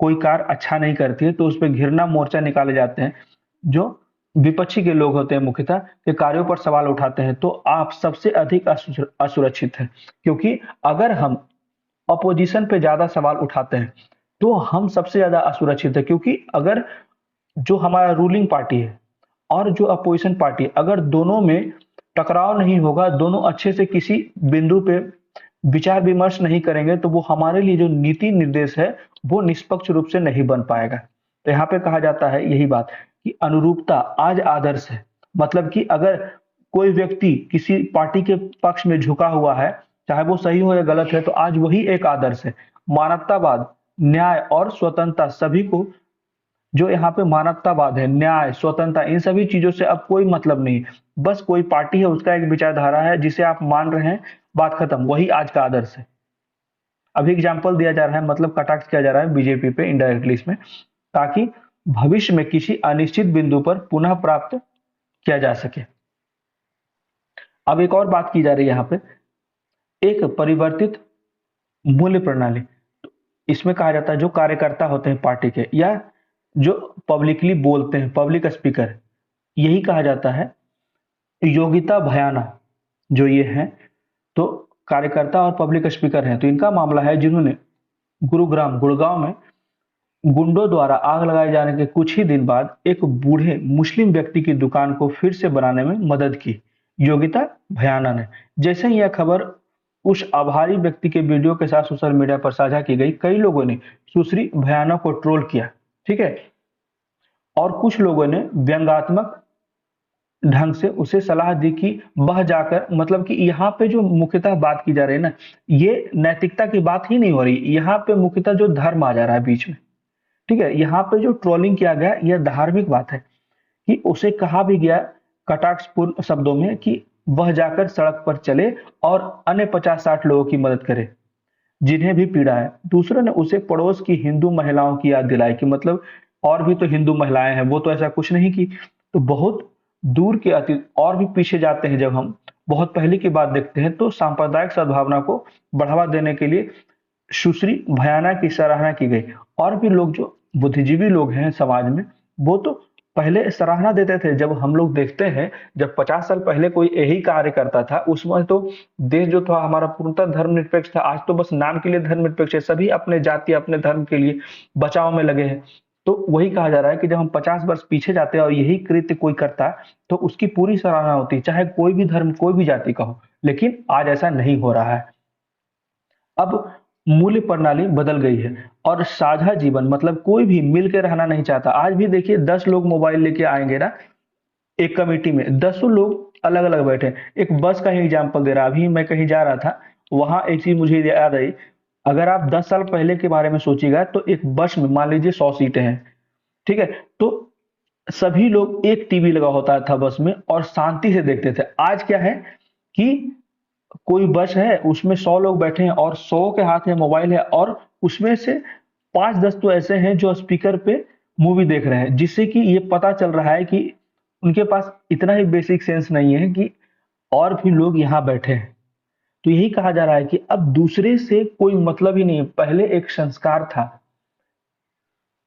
कोई कार्य अच्छा नहीं करती है तो उस पर घृणा मोर्चा निकाले जाते हैं, जो विपक्षी के लोग होते हैं मुख्यतः के कार्यों पर सवाल उठाते हैं, तो आप सबसे अधिक असुरक्षित हैं। क्योंकि अगर हम अपोजिशन पे ज्यादा सवाल उठाते हैं तो हम सबसे ज्यादा असुरक्षित है, क्योंकि अगर जो हमारा रूलिंग पार्टी है और जो अपोजिशन पार्टी है, अगर दोनों में टकराव नहीं होगा, दोनों अच्छे से किसी बिंदु पे विचार विमर्श नहीं करेंगे, तो वो हमारे लिए जो नीति निर्देश है वो निष्पक्ष रूप से नहीं बन पाएगा। तो यहाँ पे कहा जाता है यही बात कि अनुरूपता आज आदर्श है। मतलब कि अगर कोई व्यक्ति किसी पार्टी के पक्ष में झुका हुआ है, चाहे वो सही हो या गलत है, तो आज वही एक आदर्श है। मानवतावाद, न्याय और स्वतंत्रता, सभी को जो यहाँ पे मानवतावाद है, न्याय, स्वतंत्रता, इन सभी चीजों से अब कोई मतलब नहीं। बस कोई पार्टी है, उसका एक विचारधारा है जिसे आप मान रहे हैं, बात खत्म, वही आज का आदर्श है। अभी एग्जाम्पल दिया जा रहा है, मतलब कटाक्ष किया जा रहा है बीजेपी पे इनडायरेक्टली इसमें, ताकि भविष्य में किसी अनिश्चित बिंदु पर पुनः प्राप्त किया जा सके। अब एक और बात की जा रही है यहाँ पे, एक परिवर्तित मूल्य प्रणाली। तो इसमें कहा जाता है जो कार्यकर्ता होते हैं पार्टी के या जो पब्लिकली बोलते हैं, पब्लिक स्पीकर, यही कहा जाता है योगिता भयाना। जो ये हैं तो कार्यकर्ता और पब्लिक स्पीकर हैं, तो इनका मामला है जिन्होंने गुड़गांव में गुंडों द्वारा आग लगाए जाने के कुछ ही दिन बाद एक बूढ़े मुस्लिम व्यक्ति की दुकान को फिर से बनाने में मदद की, योगिता भयाना ने। जैसे ही यह खबर उस आभारी व्यक्ति के वीडियो के साथ सोशल मीडिया पर साझा की गई, कई लोगों ने सुश्री भयाना को ट्रोल किया, ठीक है, और कुछ लोगों ने व्यंग्यात्मक ढंग से उसे सलाह दी कि वह जाकर, मतलब कि यहाँ पे जो मुख्यतः बात की जा रही है ना, ये नैतिकता की बात ही नहीं हो रही, यहाँ पे मुख्यतः जो धर्म आ जा रहा है बीच में, ठीक है। यहाँ पे जो ट्रोलिंग किया गया यह धार्मिक बात है कि उसे कहा भी गया कटाक्षपूर्ण शब्दों में कि वह जाकर सड़क पर चले और अन्य 50-60 लोगों की मदद करे जिन्हें भी पीड़ा है। दूसरों ने उसे पड़ोस की हिंदू महिलाओं की याद दिलाई कि मतलब और भी तो हिंदू महिलाएं हैं, वो तो ऐसा कुछ नहीं की। तो बहुत दूर के अतीत और भी पीछे जाते हैं, जब हम बहुत पहले की बात देखते हैं तो सांप्रदायिक सद्भावना को बढ़ावा देने के लिए सुश्री भयाना की सराहना की गई। और भी लोग जो बुद्धिजीवी लोग हैं समाज में, वो तो पहले सराहना देते थे। जब हम लोग देखते हैं, जब 50 साल पहले कोई यही कार्य करता था, उसमें तो देश जो था हमारा पूर्णतः धर्मनिरपेक्ष था। आज तो बस नाम के लिए धर्मनिरपेक्ष है, सभी अपने जाति, अपने धर्म के लिए बचाव में लगे हैं। तो वही कहा जा रहा है कि जब हम 50 वर्ष पीछे जाते हैं और यही कृत्य कोई करता है तो उसकी पूरी सराहना होती है, चाहे कोई भी धर्म, कोई भी जाति का हो। लेकिन आज ऐसा नहीं हो रहा है। अब मूल्य प्रणाली बदल गई है और साझा जीवन, मतलब कोई भी मिल के रहना नहीं चाहता। आज भी देखिए 10 लोग मोबाइल लेके आएंगे ना, एक कमेटी में 10 लोग अलग अलग बैठे हैं। एक बस का ही एग्जाम्पल दे रहा, अभी मैं कहीं जा रहा था, वहां एक चीज मुझे याद आई। अगर आप 10 साल पहले के बारे में सोचिएगा तो एक बस में मान लीजिए 100 सीटें हैं, ठीक है, तो सभी लोग, एक टीवी लगा होता था बस में और शांति से देखते थे। आज क्या है कि कोई बस है, उसमें 100 लोग बैठे हैं और 100 के हाथ में मोबाइल है, और उसमें से 5-10 तो ऐसे हैं जो स्पीकर पे मूवी देख रहे हैं, जिससे कि ये पता चल रहा है कि उनके पास इतना ही बेसिक सेंस नहीं है कि और भी लोग यहाँ बैठे हैं। तो यही कहा जा रहा है कि अब दूसरे से कोई मतलब ही नहीं है। पहले एक संस्कार था,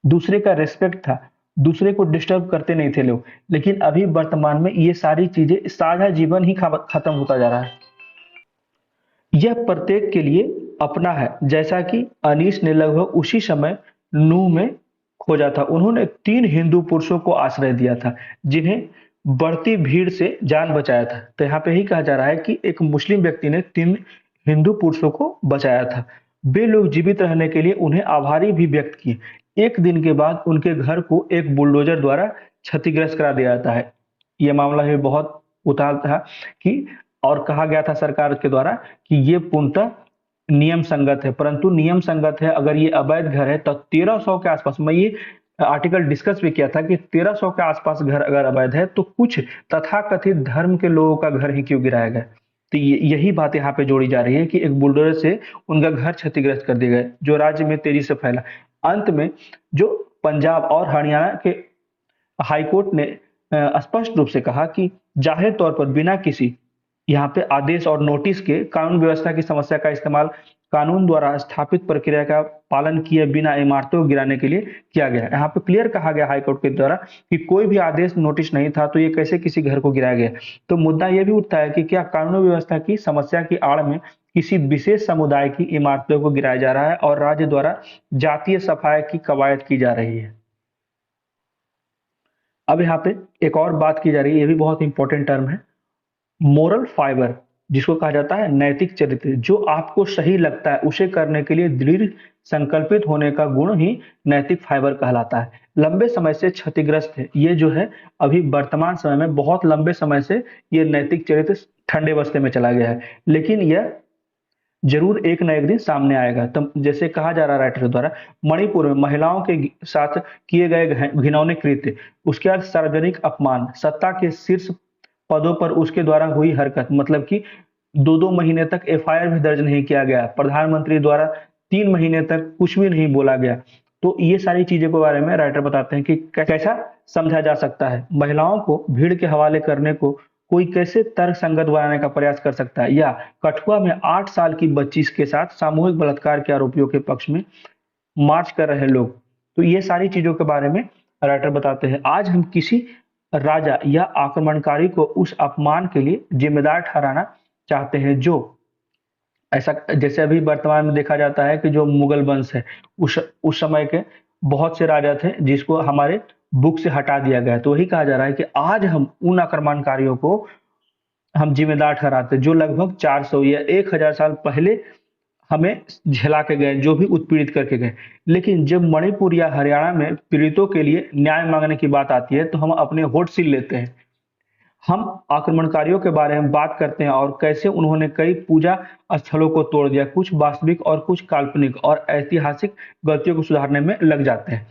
दूसरे का रिस्पेक्ट था, दूसरे को डिस्टर्ब करते नहीं थे लोग। लेकिन अभी वर्तमान में ये सारी चीजें, साझा जीवन ही खत्म होता जा रहा है। यह प्रत्येक के लिए अपना है, जैसा कि अनीस ने लगभग उसी समय नूह में खोजा था। उन्होंने 3 हिंदू पुरुषों को आश्रय दिया था, जिन्हें बढ़ती भीड़ से जान बचाया था। तो यहाँ पे ही कहा जा रहा है कि एक मुस्लिम व्यक्ति ने 3 हिंदू पुरुषों को बचाया था। वे लोग जीवित रहने के लिए उन्हें आभारी भी व्यक्त किए। एक दिन के बाद उनके घर को एक बुलडोजर द्वारा क्षतिग्रस्त करा दिया जाता है। यह मामला भी बहुत उतार था कि, और कहा गया था सरकार के द्वारा कि ये पूर्णतः नियम संगत है। परंतु नियम संगत है, अगर ये अवैध घर है तो 1300 के आसपास, मैं ये आर्टिकल डिस्कस भी किया था कि 1300 के आसपास घर अगर अवैध है तो कुछ तथाकथित धर्म के लोगों का घर ही क्यों गिराया गया। तो यही बात यहाँ पे जोड़ी जा रही है कि एक बुलडोजर से उनका घर क्षतिग्रस्त कर दिया गया, जो राज्य में तेजी से फैला। अंत में जो पंजाब और हरियाणा के हाईकोर्ट ने स्पष्ट रूप से कहा कि जाहिर तौर पर बिना किसी यहाँ पे आदेश और नोटिस के कानून व्यवस्था की समस्या का इस्तेमाल कानून द्वारा स्थापित प्रक्रिया का पालन किए बिना इमारतों को गिराने के लिए किया गया। यहाँ पे क्लियर कहा गया हाईकोर्ट के द्वारा कि कोई भी आदेश नोटिस नहीं था, तो ये कैसे किसी घर को गिराया गया। तो मुद्दा ये भी उठता है कि क्या कानून व्यवस्था की समस्या की आड़ में किसी विशेष समुदाय की इमारतों को गिराया जा रहा है और राज्य द्वारा जातीय सफाई की कवायद की जा रही है। अब यहाँ पे एक और बात की जा रही है, ये भी बहुत इंपॉर्टेंट टर्म है, मोरल फाइबर, जिसको कहा जाता है नैतिक चरित्र। जो आपको सही लगता है उसे करने के लिए दृढ़ संकल्पित होने का गुण ही नैतिक फाइबर कहलाता है। लंबे समय से क्षतिग्रस्त है ये जो है, अभी वर्तमान समय में बहुत लंबे समय से ये नैतिक चरित्र ठंडे बस्ते में चला गया है, लेकिन यह जरूर एक न एक दिन सामने आएगा। तो जैसे कहा जा रहा है राइटर द्वारा, मणिपुर में महिलाओं के साथ किए गए घिनौने कृत्य, उसके बाद सार्वजनिक अपमान, सत्ता के शीर्ष पदों पर उसके द्वारा हुई हरकत, मतलब कि 2-2 महीने तक एफआईआर भी दर्ज नहीं किया गया, प्रधानमंत्री द्वारा 3 महीने तक कुछ भी नहीं बोला गया। तो ये सारी चीजों के बारे में राइटर बताते हैं कि कैसा समझा जा सकता है। महिलाओं को भीड़ के हवाले करने को कोई कैसे तर्क संगत बनाने का प्रयास कर सकता है, या कठुआ में 8 साल की बच्ची के साथ सामूहिक बलात्कार के आरोपियों के पक्ष में मार्च कर रहे लोग। तो ये सारी चीजों के बारे में राइटर बताते हैं। आज हम किसी राजा या आक्रमणकारी को उस अपमान के लिए जिम्मेदार ठहराना चाहते हैं जो ऐसा, जैसे अभी वर्तमान में देखा जाता है कि जो मुगल वंश है, उस समय के बहुत से राजा थे जिसको हमारे बुक से हटा दिया गया। तो वही कहा जा रहा है कि आज हम उन आक्रमणकारियों को हम जिम्मेदार ठहराते जो लगभग 400 या 1000 साल पहले हमें झेला के गए, जो भी उत्पीड़ित करके गए। लेकिन जब मणिपुर या हरियाणा में पीड़ितों के लिए न्याय मांगने की बात आती है तो हम अपने होठ सिल लेते हैं। हम आक्रमणकारियों के बारे में बात करते हैं और कैसे उन्होंने कई पूजा स्थलों को तोड़ दिया, कुछ वास्तविक और कुछ काल्पनिक और ऐतिहासिक गलतियों को सुधारने में लग जाते हैं।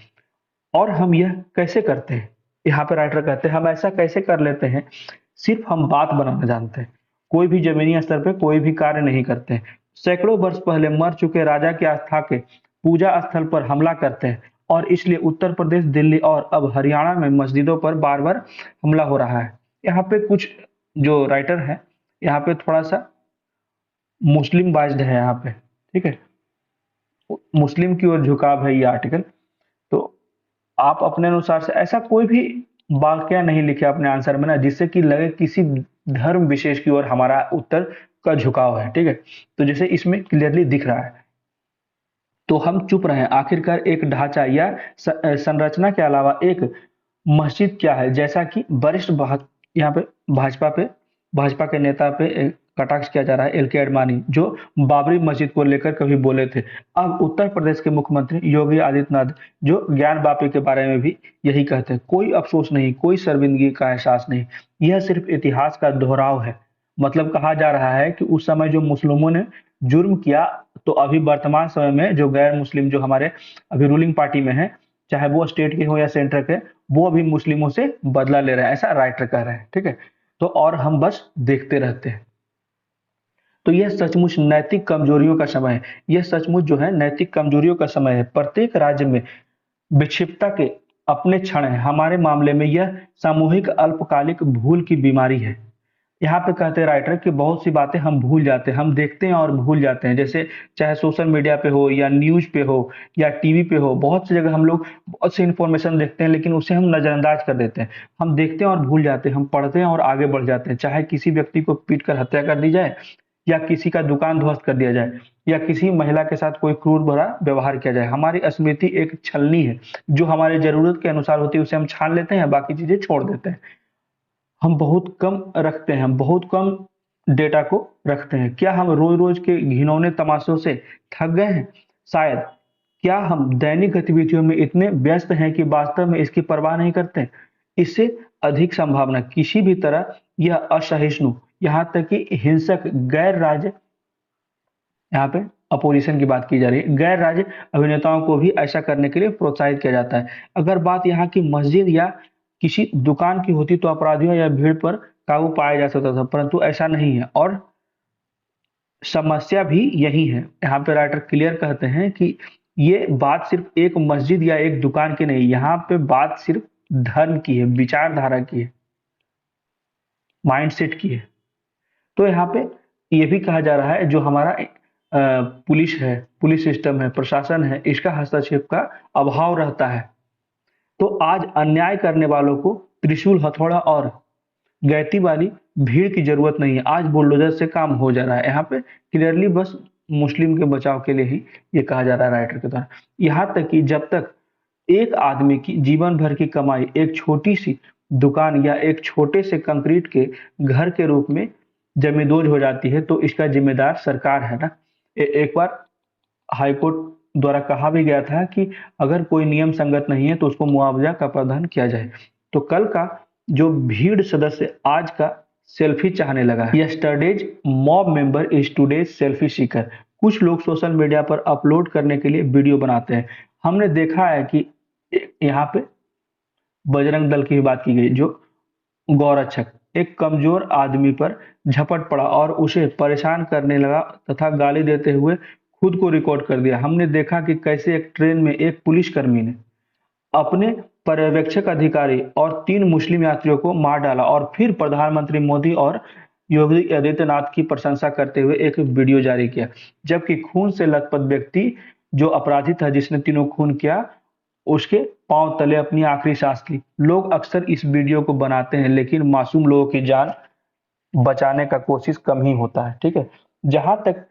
और हम यह कैसे करते हैं, यहाँ पे राइटर कहते हैं हम ऐसा कैसे कर लेते हैं, सिर्फ हम बात बनाना जानते हैं, कोई भी जमीनी स्तर पे कोई भी कार्य नहीं करते हैं। सैकड़ों वर्ष पहले मर चुके राजा की आस्था के पूजा स्थल पर हमला करते हैं, और इसलिए उत्तर प्रदेश, दिल्ली और अब हरियाणा में मस्जिदों पर बार बार हमला हो रहा है। यहाँ पे कुछ जो राइटर है यहाँ पे थोड़ा सा मुस्लिम बाइज्ड है यहाँ पे, ठीक है, मुस्लिम की ओर झुकाव है ये आर्टिकल। तो आप अपने अनुसार से ऐसा कोई भी वाक्य नहीं लिखे अपने आंसर में ना, जिससे कि लगे किसी धर्म विशेष की ओर हमारा उत्तर का झुकाव है, ठीक है। तो जैसे इसमें क्लियरली दिख रहा है, तो हम चुप रहे। आखिरकार एक ढांचा या संरचना के अलावा एक मस्जिद क्या है, जैसा कि वरिष्ठ यहाँ पे भाजपा के नेता पे कटाक्ष किया जा रहा है, एल.के. अडवाणी, जो बाबरी मस्जिद को लेकर कभी बोले थे। अब उत्तर प्रदेश के मुख्यमंत्री योगी आदित्यनाथ जो ज्ञान वापी के बारे में भी यही कहते हैं, कोई अफसोस नहीं, कोई शर्मिंदगी का एहसास नहीं, यह सिर्फ इतिहास का दोहराव है। मतलब कहा जा रहा है कि उस समय जो मुस्लिमों ने जुर्म किया, तो अभी वर्तमान समय में जो गैर मुस्लिम जो हमारे अभी रूलिंग पार्टी में है, चाहे वो स्टेट के हो या सेंटर के, वो अभी मुस्लिमों से बदला ले रहे हैं, ऐसा राइटर कह रहे हैं, ठीक है। तो और हम बस देखते रहते हैं। तो यह सचमुच नैतिक कमजोरियों का समय है, यह सचमुच जो है नैतिक कमजोरियों का समय है। प्रत्येक राज्य में विक्षिप्तता के अपने क्षण है। हमारे मामले में यह सामूहिक अल्पकालिक भूल की बीमारी है। यहाँ पे कहते हैं राइटर कि बहुत सी बातें हम भूल जाते हैं, हम देखते हैं और भूल जाते हैं। जैसे चाहे सोशल मीडिया पे हो या न्यूज़ पे हो या टीवी पे हो, बहुत सी जगह हम लोग बहुत सी इन्फॉर्मेशन देखते हैं, लेकिन उसे हम नज़रअंदाज कर देते हैं। हम देखते हैं और भूल जाते हैं, हम पढ़ते हैं और आगे बढ़ जाते हैं। चाहे किसी व्यक्ति को पीट कर हत्या कर दी जाए, या किसी का दुकान ध्वस्त कर दिया जाए, या किसी महिला के साथ कोई क्रूर भरा व्यवहार किया जाए। हमारी स्मृति एक छलनी है, जो हमारी ज़रूरत के अनुसार होती है उसे हम छान लेते हैं, बाकी चीज़ें छोड़ देते हैं। हम बहुत कम रखते हैं, हम बहुत कम डेटा को रखते हैं। क्या हम रोज-रोज के घिनौने तमाशों से थक गए हैं? शायद। क्या हम दैनिक गतिविधियों में इतने व्यस्त हैं कि वास्तव में इसकी परवाह नहीं करते? इससे अधिक संभावना किसी भी तरह यह असहिष्णु, यहाँ तक कि हिंसक गैर राज्य, यहाँ पे अपोजिशन की बात की जा रही है, गैर राज्य अभिनेताओं को भी ऐसा करने के लिए प्रोत्साहित किया जाता है। अगर बात यहाँ की मस्जिद या किसी दुकान की होती तो अपराधियों या भीड़ पर काबू पाया जा सकता था, परंतु ऐसा नहीं है। और समस्या भी यही है। यहाँ पे राइटर क्लियर कहते हैं कि ये बात सिर्फ एक मस्जिद या एक दुकान की नहीं, यहाँ पे बात सिर्फ धर्म की है, विचारधारा की है, माइंडसेट की है। तो यहाँ पे ये भी कहा जा रहा है जो हमारा पुलिस है, पुलिस सिस्टम है, प्रशासन है, इसका हस्तक्षेप का अभाव रहता है। तो आज अन्याय करने वालों को त्रिशूल, हथौड़ा और गैती वाली भीड़ की जरूरत नहीं है। आज बुलडोजर से काम हो जा रहा है। यहाँ पे क्लियरली बस मुस्लिम के बचाव के लिए ही ये कहा जा रहा है राइटर के द्वारा। यहाँ तक कि जब तक एक आदमी की जीवन भर की कमाई एक छोटी सी दुकान या एक छोटे से कंक्रीट के घर के रूप में जमींदोज हो जाती है, तो इसका जिम्मेदार सरकार है ना। एक बार हाईकोर्ट द्वारा कहा भी गया था कि अगर कोई नियम संगत नहीं है तो उसको मुआवजा का प्रावधान किया जाए। तो कल का जो भीड़ सदस्य आज का सेल्फी चाहने लगा है, yesterday's mob member is today's selfie Sikar. कुछ लोग सोशल मीडिया पर अपलोड करने के लिए वीडियो बनाते हैं। हमने देखा है कि यहाँ पे बजरंग दल की भी बात की गई, जो गौरक्षक एक कमजोर आदमी पर झपट पड़ा और उसे परेशान करने लगा तथा गाली देते हुए खुद को रिकॉर्ड कर दिया। हमने देखा कि कैसे एक ट्रेन में एक पुलिसकर्मी ने अपने पर्यवेक्षक अधिकारी और 3 मुस्लिम यात्रियों को मार डाला और फिर प्रधानमंत्री मोदी और योगी आदित्यनाथ की प्रशंसा करते हुए एक वीडियो जारी किया। जबकि खून से लथपथ व्यक्ति जो अपराधी था, जिसने तीनों खून किया, उसके पांव तले अपनी आखिरी सांस ली। लोग अक्सर इस वीडियो को बनाते हैं, लेकिन मासूम लोगों की जान बचाने का कोशिश कम ही होता है। ठीक है। जहां तक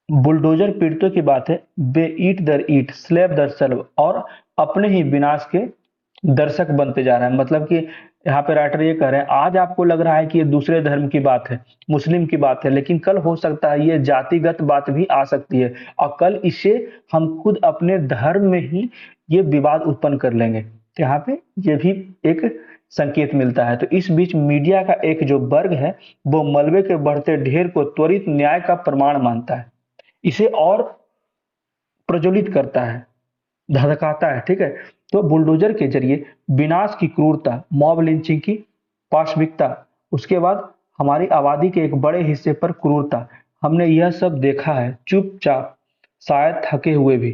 बुलडोजर पीड़ितों की बात है, वे ईट दर ईट, स्लैब दर स्लैब और अपने ही विनाश के दर्शक बनते जा रहे हैं। मतलब कि यहाँ पे राइटर ये कह रहे हैं, आज आपको लग रहा है कि ये दूसरे धर्म की बात है, मुस्लिम की बात है, लेकिन कल हो सकता है ये जातिगत बात भी आ सकती है, और कल इसे हम खुद अपने धर्म में ही ये विवाद उत्पन्न कर लेंगे। तो यहाँ पे ये भी एक संकेत मिलता है। तो इस बीच मीडिया का एक जो वर्ग है, वो मलबे के बढ़ते ढेर को त्वरित न्याय का प्रमाण मानता है, इसे और प्रज्वलित करता है, धधकाता है। ठीक है। तो बुलडोजर के जरिए विनाश की क्रूरता, मॉब लिंचिंग की पाशविकता, उसके बाद हमारी आबादी के एक बड़े हिस्से पर क्रूरता, हमने यह सब देखा है चुपचाप, शायद थके हुए भी।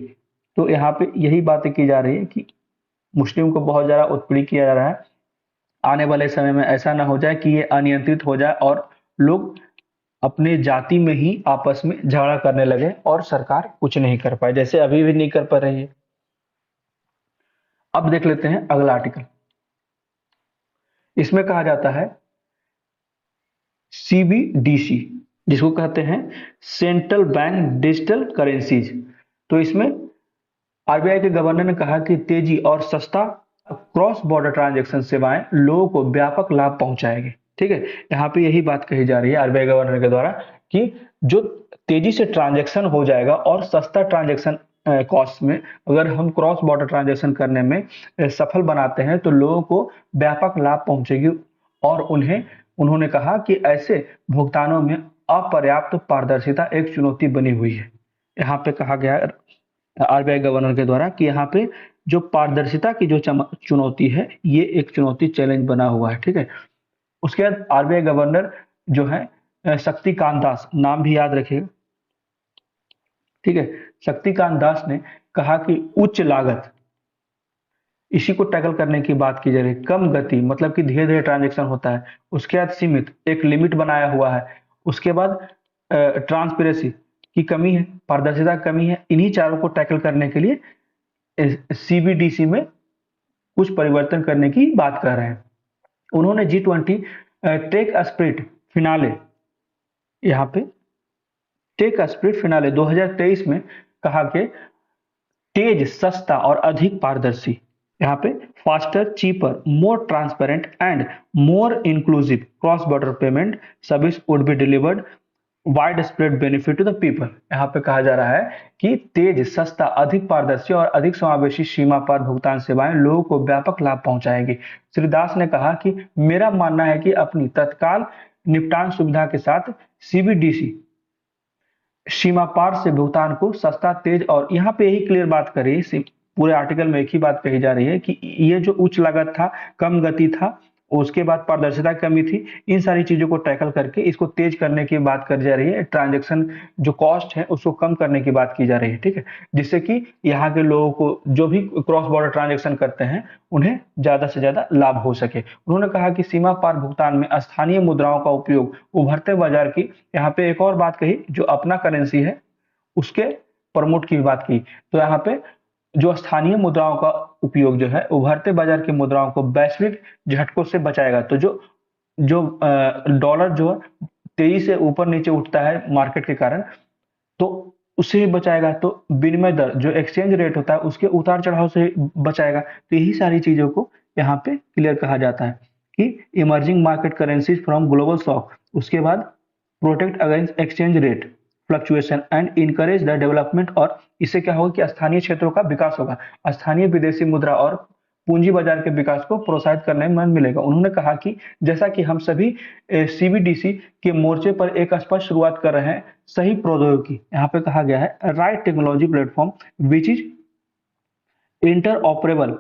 तो यहाँ पे यही बातें की जा रही है कि मुस्लिम को बहुत ज्यादा उत्पीड़ित किया जा रहा है। आने वाले समय में ऐसा ना हो जाए कि ये अनियंत्रित हो जाए और लोग अपने जाति में ही आपस में झगड़ा करने लगे और सरकार कुछ नहीं कर पाए, जैसे अभी भी नहीं कर पा रही है। अब देख लेते हैं अगला आर्टिकल। इसमें कहा जाता है सीबीडीसी, जिसको कहते हैं सेंट्रल बैंक डिजिटल करेंसीज। तो इसमें आरबीआई के गवर्नर ने कहा कि तेजी और सस्ता क्रॉस बॉर्डर ट्रांजैक्शन सेवाएं लोगों को व्यापक लाभ पहुंचाएगी। ठीक है। यहाँ पे यही बात कही जा रही है आरबीआई गवर्नर के द्वारा कि जो तेजी से ट्रांजैक्शन हो जाएगा और सस्ता ट्रांजैक्शन कॉस्ट में अगर हम क्रॉस बॉर्डर ट्रांजैक्शन करने में सफल बनाते हैं तो लोगों को व्यापक लाभ पहुंचेगी। और उन्होंने कहा कि ऐसे भुगतानों में अपर्याप्त पारदर्शिता एक चुनौती बनी हुई है। यहाँ पे कहा गया आरबीआई गवर्नर के द्वारा कि यहाँ पे जो पारदर्शिता की जो चुनौती है, ये एक चुनौती, चैलेंज बना हुआ है। ठीक है। उसके बाद आरबीआई गवर्नर जो है शक्तिकांत दास, नाम भी याद रखिएगा। ठीक है। शक्तिकांत दास ने कहा कि उच्च लागत इसी को टैकल करने की बात की जा रही है। कम गति मतलब कि धीरे धीरे ट्रांजेक्शन होता है, उसके बाद सीमित एक लिमिट बनाया हुआ है, उसके बाद ट्रांसपेरेंसी की कमी है, पारदर्शिता की कमी है। इन्हीं चारों को टैकल करने के लिए सीबीडीसी में कुछ परिवर्तन करने की बात कर रहे हैं। उन्होंने G20 टेक स्पिरिट फिनाले, यहाँ पे टेक स्पिरिट फिनाले 2023 में कहा कि तेज, सस्ता और अधिक पारदर्शी, यहाँ पे faster, cheaper, more transparent and more inclusive cross border payment service would be delivered wide spread benefit to the people. यहाँ पे कहा जा रहा है कि तेज, सस्ता, अधिक पारदर्शी और अधिक समावेशी सीमा पार भुगतान सेवाएं लोगों को व्यापक लाभ पहुंचाएंगी। श्री दास ने कहा कि मेरा मानना है कि अपनी तत्काल निपटान सुविधा के साथ सीबीडीसी सीमा पार से भुगतान को सस्ता, तेज और यहाँ पे यही क्लियर बात करी, पूरे आर्टिकल में एक ही बात कही जा रही है कि ये जो उच्च लागत था, कम गति था, उसके बाद पारदर्शिता की कमी थी, इन सारी चीजों को टैकल करके इसको तेज करने की बात करी जा रही है। ट्रांजैक्शन जो कॉस्ट है उसको कम करने की बात की जा रही है, ठीक है, जिससे कि यहाँ के लोगों को जो भी क्रॉस बॉर्डर ट्रांजैक्शन करते हैं उन्हें ज्यादा से ज्यादा लाभ हो सके। उन्होंने कहा कि सीमा पार भुगतान में स्थानीय मुद्राओं का उपयोग उभरते बाजार की, यहाँ पे एक और बात कही, जो अपना करेंसी है उसके प्रमोट की बात की। तो यहाँ पे जो स्थानीय मुद्राओं का उपयोग जो है उभरते बाजार की मुद्राओं को वैश्विक झटकों से बचाएगा। तो जो जो डॉलर जो है तेजी से ऊपर नीचे उठता है मार्केट के कारण, तो उससे भी बचाएगा। तो विनिमय दर जो एक्सचेंज रेट होता है उसके उतार चढ़ाव से बचाएगा। तो यही सारी चीजों को यहाँ पे क्लियर कहा जाता है कि emerging market currencies from global shock, उसके बाद protect against exchange rate fluctuation and encourage the development. और इससे क्या होगा कि स्थानीय क्षेत्रों का विकास होगा, स्थानीय विदेशी मुद्रा और पूंजी बाजार के विकास को प्रोत्साहित करने में मदद मिलेगा। उन्होंने कहा कि जैसा कि हम सभी सीबीडीसी के मोर्चे पर एक स्पष्ट शुरुआत कर रहे हैं, सही प्रौद्योगिकी, यहाँ पे कहा गया है right technology platform which is interoperable,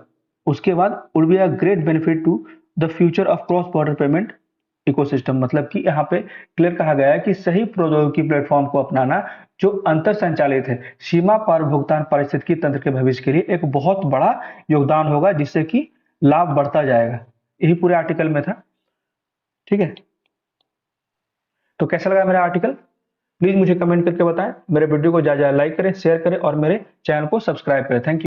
उसके बाद would be a great benefit to the future of cross border payment ecosystem. मतलब कि यहाँ पे क्लियर कहा गया है कि सही प्रौद्योगिकी प्लेटफॉर्म को अपनाना जो अंतर संचालित है सीमा पार भुगतान पारिस्थितिकी तंत्र के भविष्य के लिए एक बहुत बड़ा योगदान होगा, जिससे कि लाभ बढ़ता जाएगा। यही पूरे आर्टिकल में था, ठीक है। तो कैसा लगा मेरा आर्टिकल, प्लीज मुझे कमेंट करके बताएं। मेरे वीडियो को ज्यादा लाइक करें, शेयर करें और मेरे चैनल को सब्सक्राइब करें। Thank you.